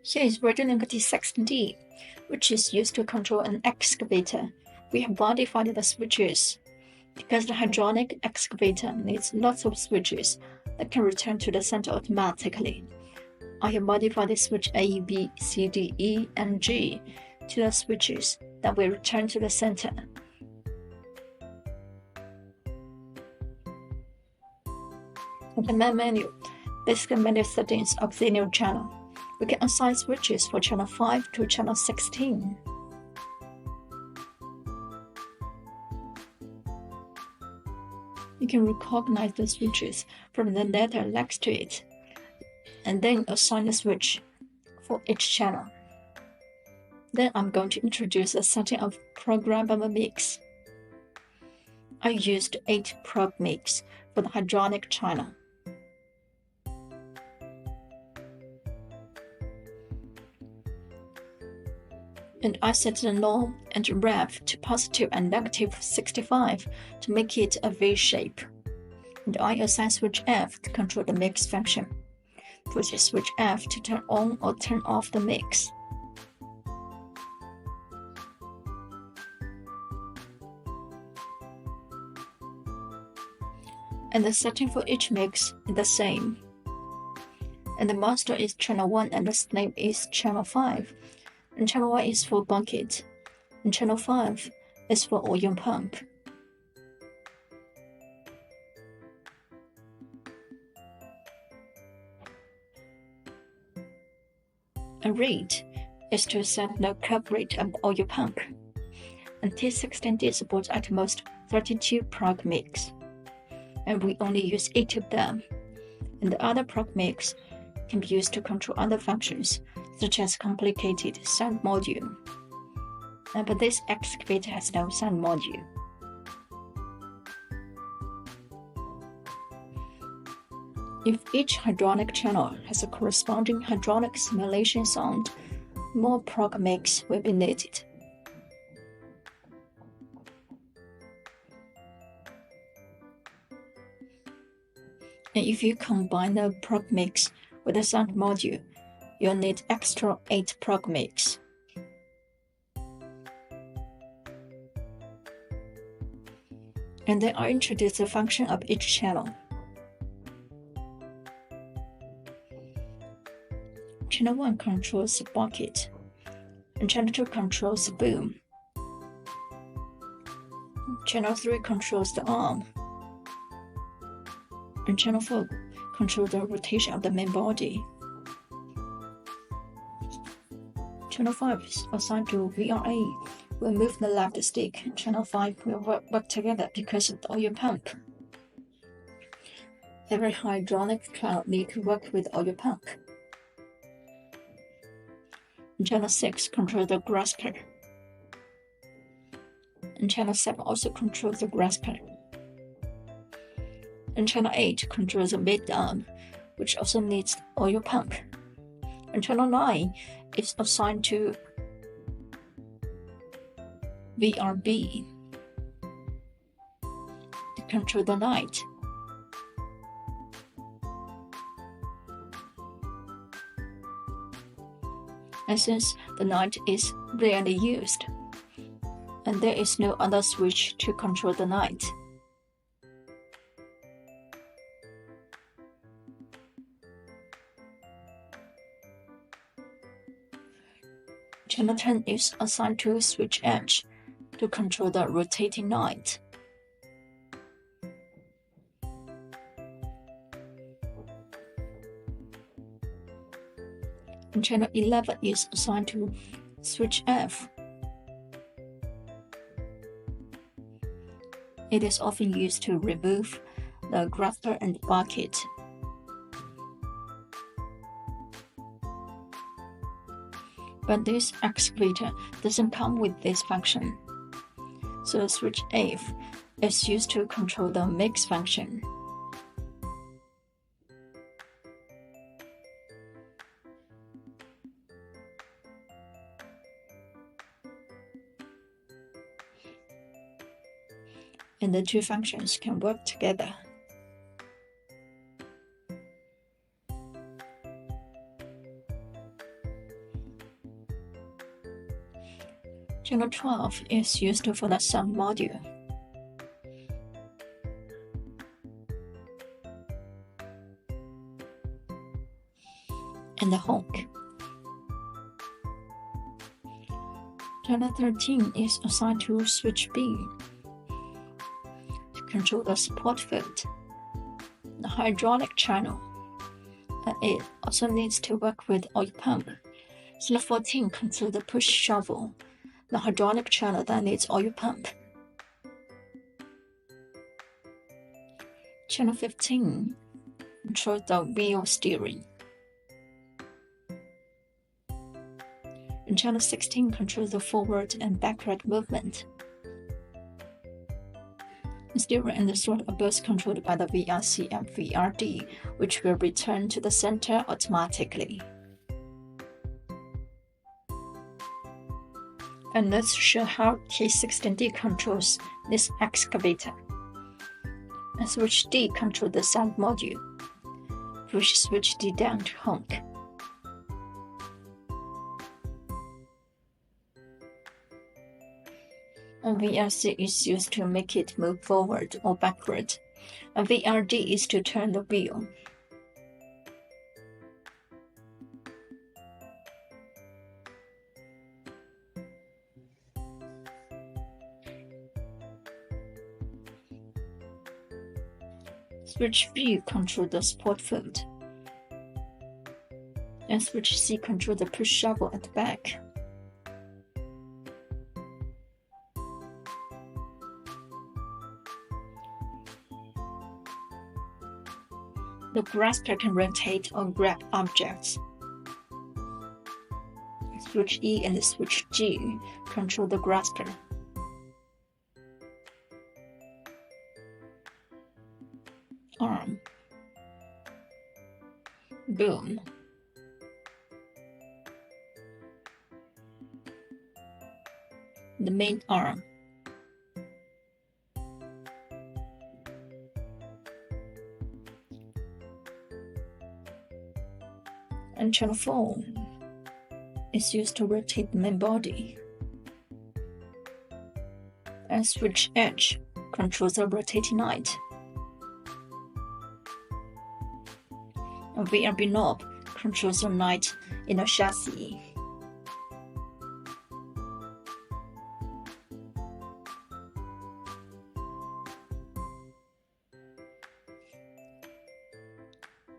Here is RadioLink T16D, which is used to control an excavator. We have modified the switches. Because the hydraulic excavator needs lots of switches that can return to the center automatically, I have modified the switch A, B, C, D, E, and G to the switches that will return to the center. In the main menu, Basic Menu Settings Auxiliary Channel, we can assign switches for channel 5 to channel 16. You can recognize the switches from the letter next to it, and then assign a switch for each channel. Then I'm going to introduce a setting of Programmable mix. I used 8 PROG.MIX for the hydraulic channel. And I set the NOR and REV to positive and negative 65 to make it a V shape. And I assign switch F to control the mix function. Push switch F to turn on or turn off the mix. And the setting for each mix is the same. And the master is channel 1 and the slave is channel 5. And channel 1 is for bucket, and channel 5 is for oil pump. And read is to set the curve rate of oil pump. And T16D supports at most 32 PROG.MIX, and we only use 8 of them. And the other PROG.MIX can be used to control other functions, such as complicated sound module. But this excavator has no sound module. If each hydraulic channel has a corresponding hydraulic simulation sound, more PROG.MIX will be needed. And if you combine the PROG.MIX with the sound module, you'll need extra 8 PROG.MIX. And then I introduce the function of each channel. Channel 1 controls the bucket, and channel 2 controls the boom. Channel 3 controls the arm, and channel 4 controls the rotation of the main body. Channel 5 is assigned to VRA. We'll move the left stick. Channel 5 will work together because of the oil pump. Every hydraulic channel needs to work with oil pump. And channel 6 controls the grasper. And channel 7 also controls the grasper. And channel 8 controls the mid arm, which also needs oil pump. And channel 9 is assigned to VRB to control the light. And since the light is rarely used, and there is no other switch to control the light, channel 10 is assigned to switch H to control the rotating light. And channel 11 is assigned to switch F. It is often used to remove the grasper and bucket. But this excavator doesn't come with this function, so switch F is used to control the mix function. And the two functions can work together. Channel 12 is used for the sound module. And the honk. Channel 13 is assigned to switch B to control the support field, the hydraulic channel, and it also needs to work with oil pump. Channel 14 controls the push shovel, the hydraulic channel that needs oil pump. Channel 15 controls the wheel steering. And channel 16 controls the forward and backward movement. The steering and the throttle are both controlled by the VRC and VRD, which will return to the center automatically. And let's show how T16D controls this excavator. And switch D controls the sound module. Push switch D down to honk. And VRC is used to make it move forward or backward, and VRD is to turn the wheel. Switch B controls the support field, and switch C controls the push shovel at the back. The grasper can rotate or grab objects. Switch E and switch G control the grasper. Arm. Boom. The main arm. And channel 4 is used to rotate the main body. And switch H controls the rotating light. A VRB knob controls the light in the chassis.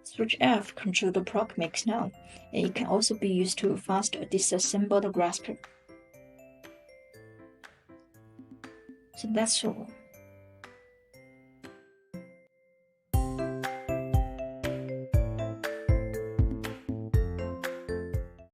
Switch F controls the PROG.MIX now, and it can also be used to fast or disassemble the grasper. So that's all.